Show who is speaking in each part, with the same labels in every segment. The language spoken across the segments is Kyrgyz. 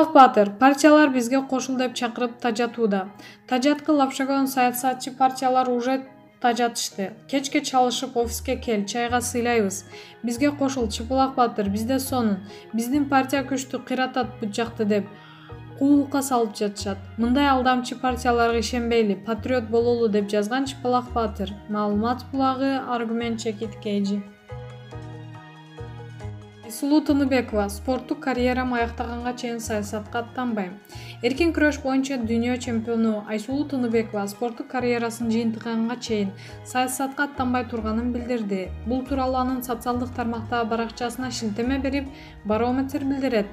Speaker 1: Чыпылык Батыр, партиялар бизге кошул деп чакырып тажатууда. Тажаткы лапшаган саясатчы партиялар уже тажатышты. Кечке чалышып офиске кел, чайга сыйлайбыз. Бизге кошул Чыпылык Батыр, бизде сонун. Биздин партия күчтү кыйратат бут жакты деп куулукка салып жатышат. Мындай алдамчы партияларга ишенбейли, патриот бололу деп жазган Чыпылык Батыр. Маалымат булагы Аргумент Чекиткейжи. Айсулуу Тыныбекова, спорттук карьерам аяктаганга чейин саясатка аттанбайм. Эркин күрөш боюнча дүйнө чемпиону Айсулуу Тыныбекова спорттук карьерасын жыйынтыганга чейин саясатка аттанбай турганын билдирди. Бул тууралуу анын социалдык тармактагы баракчасына шилтеме берип, Барометр билдирет.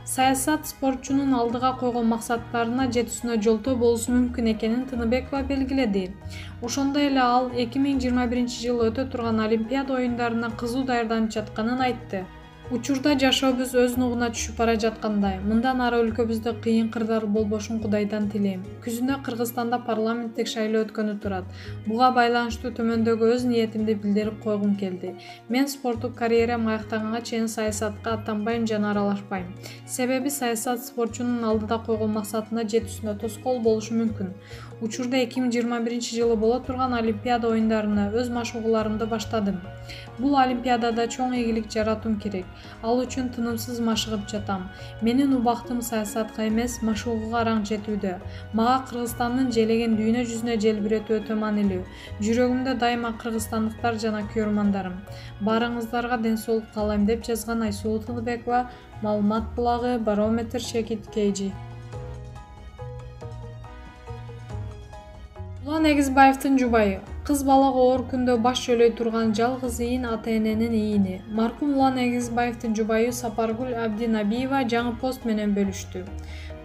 Speaker 1: Саясат спортчунун алдыга койгон максаттарына жетүүсүнө жолтоо болушу мүмкүн экенин Тыныбекова белгиледи. Ошондой эле ал 2021-жылы өтө турган Олимпиада оюндарына кызуу даярданып жатканын айтты. Учурда жашообуз өз нугуна түшүп бара жаткандай. Мындан ары өлкөбүздө кыйын кырдар болбошун Кудайдан тилейм. Күзүнө Кыргызстанда парламенттик шайлоо өткөнү турат. Буга байланыштуу төмөндөгү өз ниетимди билдирип койгум келди. Мен спорттук карьерам аяктаганга чейин саясатка аттанбайм жана аралашпайм. Себеби саясат спортчунун алдыда койгон максатына жетүүсүнө тоскоол болушу мүмкүн. Учурда 2021-жылы боло турган Олимпиада оюндарына өз машыгууларымды баштадым. Бул Олимпиадада чоң ийгилик жаратуум керек. Ал үчүн тынымсыз машыгып жатам. Менин убактым саясатка эмес, машыгууга араң жетүүдө. Мага Кыргызстандын желеген дүйнө жүзүнө желбиретүү өтө маанилүү. Жүрөгүмдө дайыма кыргызстандыктар жана көрөрмандарым. Баарыңыздарга ден соолук каалайм деп жазган Айсулуу Тыныбекова. Маалымат булагы Барометр Чекиткейжи. Улан Эгизбаевдин жубайы. Кыз балага оор күндө баш жөлөй турган жалгыз ийин ата-эненин ийини. Маркум Улан Эгизбаевдин жубайы Сапаргүл Абдинабиева жаңы пост менен бөлүштү.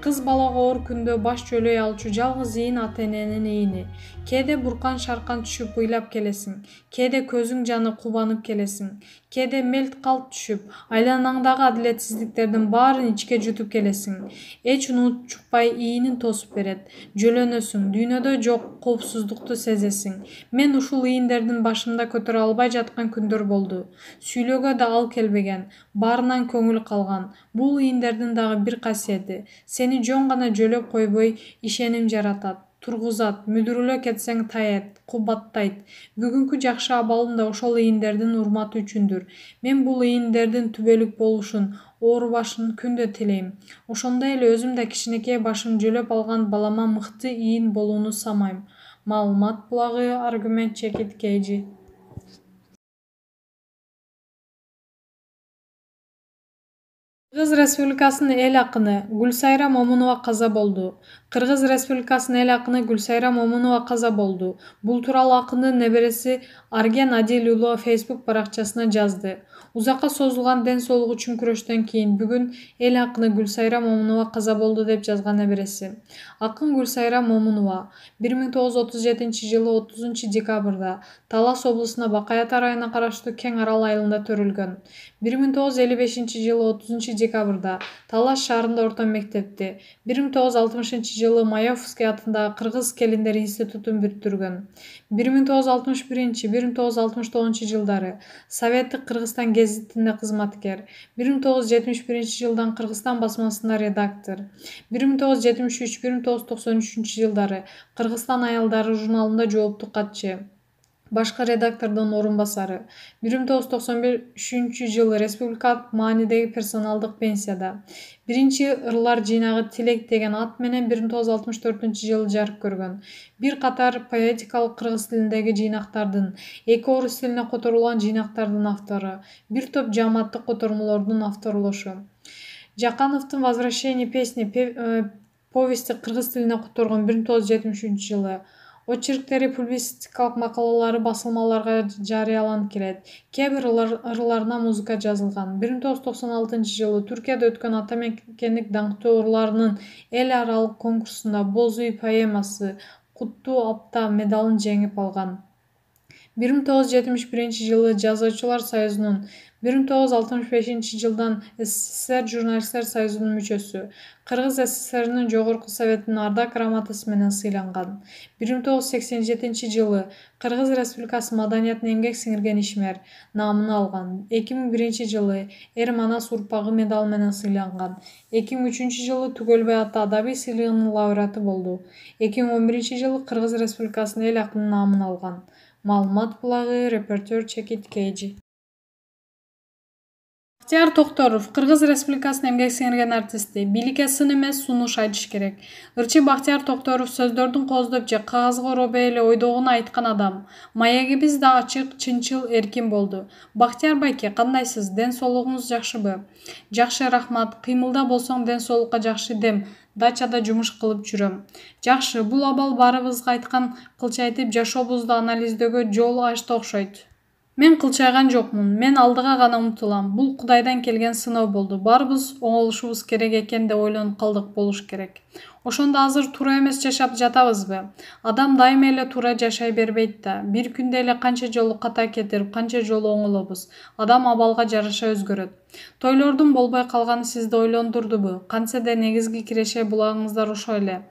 Speaker 1: Кыз балага оор күндө баш жөлөй алчу жалгыз ийин ата-эненин ийини. Кээде буркан шаркан түшүп ыйлап келесиң, кээде көзүң жаны кубанып келесиң, кээде мелт калт түшүп, айланаңдагы адилетсиздиктердин баарын ичке жутуп келесиң. Эч унутчукпай ийинин тосуп берет. Жөлөнөсүң, дүйнөдө жок коопсуздукту сезесиң. Мен ушул ийиндердин башымда көтөрө албай жаткан күндөр болду. Сүйлөөгө да ал келбеген, баарынан көңүл калган. Бул ийиндердин дагы бир касиети. Сени жөн гана жөлөп койбой, ишеним жаратат, тургузат, мүдүрүлө кетсең таят, кубаттайт. Бүгүнкү жакшы абалым да ошол ийиндердин урматы үчүндүр. Мен бул ийиндердин түбөлүк болушун, оорубашын күндө тилейм. Ошондой эле өзүм да кичинекей башын жөлөп алган балама мыкты ийин болууну самайм. Маалымат булагы Аргумент Чекиткейжи. Кыргыз Республикасынын эл акыны Гүлсайра Момунова каза болду. Кыргыз Республикасынын эл акыны Гүлсайра Момунова каза болду. Бул тууралуу акындын небереси Арген Адил уулу Facebook баракчасына жазды. Узакка созулган ден соолук үчүн күрөштөн кийин бүгүн эл акыны Гүлсайра Момунова каза болду деп жазган небереси. Акын Гүлсайра Момунова 1937-жылы 30-декабрда Талас облусуна Бакаята районуна караштуу Кең Арал айылында төрүлгөн. 1955-жылы 30-декабрда Талас шаарында орто мектепти, 1960-жылы Маевский атындагы Кыргыз келиндер институтун бүтүргөн. 1961-1969-жылдары Советтик Кыргызстан гезитинде кызматкер. 1971-жылдан Кыргызстан басмасында редактор. 1973-1993-жылдары Кыргызстан аялдары журналында жоопту катчы. Башкы редактордун орун басары. 1993-жылы республикалык маанидеги персоналдык пенсияда. Биринчи ырлар жыйнагы Тилек деген ат менен 1964-жылы жарык көргөн. Бир катар поэтикалык кыргыз тилиндеги жыйнактардын, эки орус тилине которулган жыйнактардын автору. Бир топ жааматтык котормолордун авторлошу. Жакановдун Возвращение песни повести кыргыз тилине которгон 1973-жылы. Очерктери, публицистикалык макалалары басылмаларга жарыяланып келет. Кээ бир ырларына музыка жазылган. 1996-жылы Түркияда өткөн ата мекендик даңктуу ырларынын эл аралык конкурсунда Боз үй поэмасы Куттуу апта медалын жеңип алган. 1971-жылы Жазуучулар союзунун, 1965-жылдан СССР журналисттер союзунун мүчөсү, Кыргыз СССРинин жогорку советинин ардак грамотасы менен сыйланган. 1987-жылы Кыргыз Республикасы Маданиятына эмгек сиңирген ишмер наамын алган. 2001-жылы Эр Манас урпагы медалы менен сыйланган. 2003-жылы Түгөлбай аты адабий сыйлыгынын лауреаты болду. 2011-жылы Кыргыз Республикасынын эл акынын наамын алган. Маалымат булагы, репортер Чекит Кейджи. Бактияр Токторов, Кыргыз Республикасынын эмгек сиңирген артисти. Бийликке сын эмес, сунуш айтыш керек. Ырчы Бактияр Токторов сөздөрдүн кооздоп же кагазга оробой эле ойдогуну айткан адам. Маегибиз да ачык, чынчыл, эркин болду. Бактияр байке, кандайсыз? Ден соолугуңуз жакшыбы? Жакшы, рахмат. Кыймылда болсоң ден соолукка жакшы дем. Дачада жумуш кылып жүрөм. Жакшы, бул абал баарыбызга айткан кылчайтып жашообузду анализдөөгө жол ачты окшойт. Мен кылчайган жокмун. Мен алдыга гана умтулам. Бул Кудайдан келген сыноо болду. Баарыбыз оңолушубуз керек экен деп ойлонуп калдык, болуш керек. Ошондо азыр туура эмес жашап жатабызбы? Адам дайыма эле туура жашай бербейт да. Бир күндө эле канча жолу ката кетирип, канча жолу оңолобуз. Адам абалга жараша өзгөрөт. Тойлордун болбой калганы сизди ойлондурдубу? Кантсе да негизги киреше булагыңыздар ошо эле.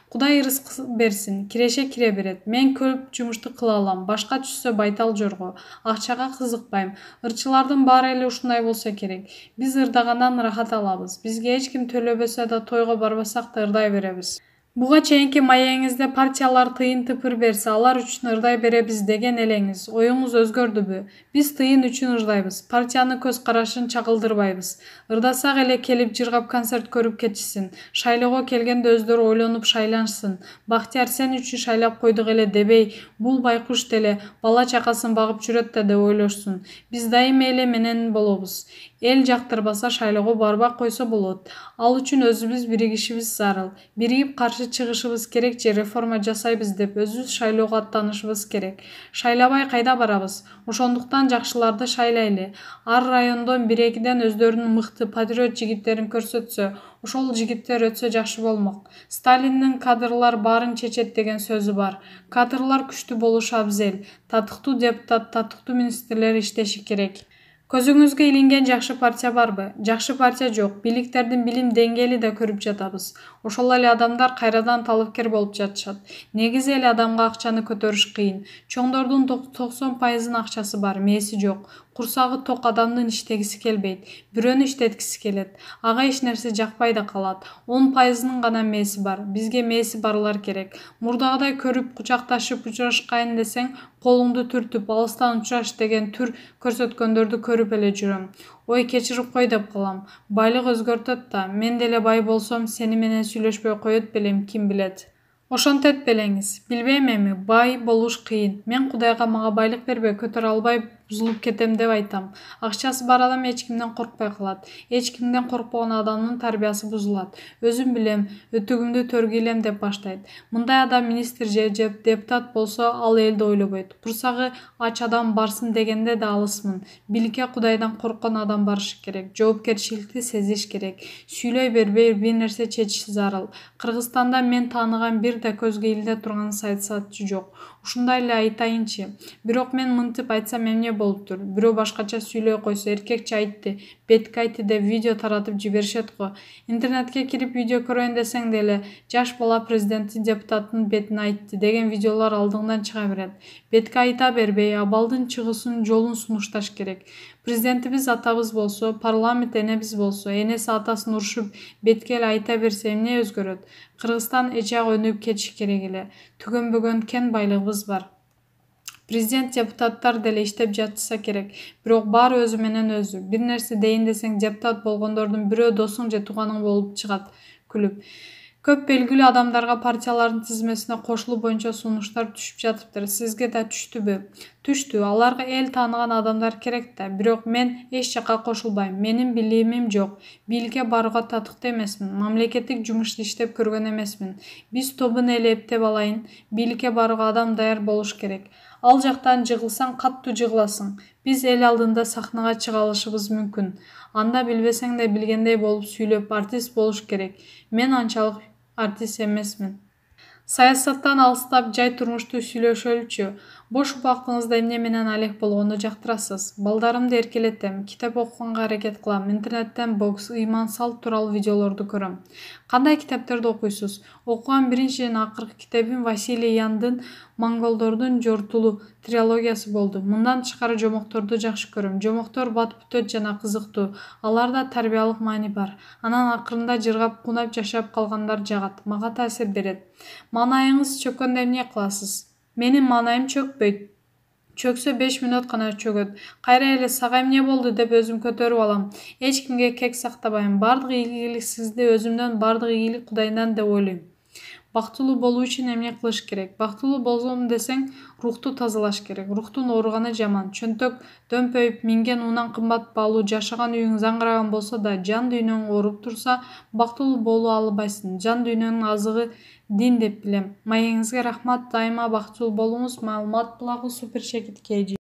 Speaker 1: Кудай рызык берсин, киреше кире берет. Мен көп жумушту кыла алам, башка түшсө байтал жорго. Акчага кызыкпайм. Ырчылардын баары эле ушундай болсо керек. Биз ырдагандан рахат алабыз. Бизге эч ким төлөбөсө да тойго барбасак да ырдай беребиз. Буга чейинки маегиңизде партиялар тыйын тыпыр берсе, алар үчүн ырдай беребиз деген элеңиз. Оюңуз өзгөрдүбү? Биз тыйын үчүн ырдайбыз. Партияны көз карашын чагылдырбайбыз. Ырдасак эле келип жыргап концерт көрүп кетишсин. Шайлоого келгенде өздөрү ойлонуп шайланышсын. Бактияр сен үчүн шайлап койдук эле дебей, бул байкуш деле бала чакасын багып жүрөт да деп ойлошсун. Биз дайыма эле менен болобуз. Эл жактырбаса шайлоого барбай койсо болот. Ал үчүн өзүбүз биригишибиз зарыл. Биригип каршы чыгышыбыз керек же реформа жасайбыз деп өзүбүз шайлоого аттанышыбыз керек. Шайлабай кайда барабыз? Ошондуктан жакшыларды шайлайлы. Ар райондон 1-2ден өздөрүнүн мыкты патриот жигиттерин көрсөтсө, ошол жигиттер өтсө жакшы болмок. Сталиндин кадрлар баарын чечет деген сөзү бар. Кадрлар күчтүү болушу абзел. Татыктуу депутат, татыктуу министрлер иштеши керек. Көзүңүзгө илинген жакшы партия барбы? Жакшы партия жок. Бийликтердин билим деңгээли да көрүп жатабыз. Ошол эле адамдар кайрадан талапкер болуп жатышат. Негизи эле адамга акчаны көтөрүш кыйын. Чоңдордун 90% акчасы бар, мээси жок. Курсагы ток адамдын иштегиси келбейт. Бирөөнү иштеткиси келет. Ага эч нерсе жакпай да калат. 10%-нын гана мээси бар. Бизге мээси барлар керек. Мурдагыдай көрүп, кучакташып учурашкайын десең, колуңду түртүп, алыстан учураш деген түр көрсөткөндөрдү көрүп эле жүрөм. Ой, кечирип кой деп калам. Байлык өзгөртөт да. Мен деле бай болсом, сени менен сүйлөшпөй коет белем, ким билет. Ошентет белеңиз. Билбейм эми, бай болуш кыйын. Мен Кудайга мага байлык бербей, көтөрө албай бузулуп кетем деп айтам. Акчасы бар адам эч кимден коркпой калат. Эч кимден коркпогон адамдын тарбиясы бузулат. Өзүм билем, өтүгүмдү төргүйлем деп баштайт. Мындай адам министр же депутат болсо, ал элди ойлобойт. Курсагы ач адам барсын дегенде да алысмын. Бийликке Кудайдан корккон адам барышы керек. Жоопкерчиликти сезиш керек. Сүйлөй бербей бир нерсе чечиш зарыл. Кыргызстанда мен тааныган бир да көзгө илине турган саясатчы жок. Ушундай эле айтайынчы. Бирок мен мынтип айтсам эмне болуптур? Бирөө башкача сүйлөй койсо, эркекче айтты, бетке айтты деп видео таратып жиберишет го. Интернетке кирип видео көрөйүн десең деле, жаш бала президенттин депутаттын бетине айтты деген видеолор алдыңдан чыга берет. Бетке айта бербей, абалдын чыгысын жолун сунушташ керек. Президентибиз атабыз болсо, парламент энебиз болсо, энеси атасын урушуп, бетке эле айта берсе эмне өзгөрөт? Кыргызстан эчак өнүгүп кетиши керек эле. Түгөнбөгөн кен байлыгыбыз бар. Президент депутаттар деле иштеп жатса керек. Бирок баары өзү менен өзү. Бир нерсе дейин десең, депутат болгондордун бирөө досуң же тууганың болуп чыгат. Күлүп. Көп белгилүү адамдарга партиялардын тизмесине кошулуу боюнча сунуштар түшүп жатыптыр. Сизге да түштүбү? Түштү. Аларга эл тааныган адамдар керек да. Бирок мен эч жакка кошулбайм. Менин билимим жок. Бийликке барууга татыктуу эмесмин. Мамлекеттик жумушта иштеп көргөн эмесмин. Биз тобун эле эптеп алайын. Бийликке барууга адам даяр болуш керек. Ал жактан жыгылсаң, каттуу жыгыласың. Биз эл алдында сахнага чыга алышыбыз мүмкүн. Анда билбесең да билгендей болуп сүйлөп артист болуш керек. Мен анчалык артист эмесмин. Саясаттан алыстап, жай турмушту сүйлөшөлүчү. Бош убактыңызда эмне менен алек болгонду жактырасыз? Балдарымды эркелетем, китеп окуганга аракет кылам, интернеттен бокс, ыйман салт тууралуу видеолорду көрөм. Кандай китептерди окуйсуз? Окуган биринчи жана акыркы китебим Василий Яндын «Монголдордун жортулу» трилогиясы болду. Мындан тышкары жомокторду жакшы көрөм. Жомоктор батып өтөт жана кызыктуу. Аларда тарбиялык маани бар. Анан акырында жыргап, кунап жашап калгандар жагат. Мага таасир берет. Маанайыңыз чөккөндө эмне кыласыз? Менин маанайым чөкпөйт. Чөксө 5 мүнөт гана чөгөт. Кайра эле сага эмне болду деп өзүм көтөрүп алам. Эч кимге кек сактабайм. Бардык ийгилик сизде, өзүмдөн бардык ийгилик Кудайдан деп ойлойм. Бактылуу болуу үчүн эмне кылыш керек? Бактылуу болсом десең, рухту тазалаш керек. Рухтун ооруганы жаман. Чөнтөк дөмпөйүп, минген унан кымбат баалуу жашаган үйүң заңгыраган болсо да, жан дүйнөң ооруп турса, бактылуу боло албайсың. Жан дүйнөнүн азыгы дин деп билем. Маегиңизге рахмат. Дайыма бактылуу болуңуз. Маалымат булагы Супер Чекит KG.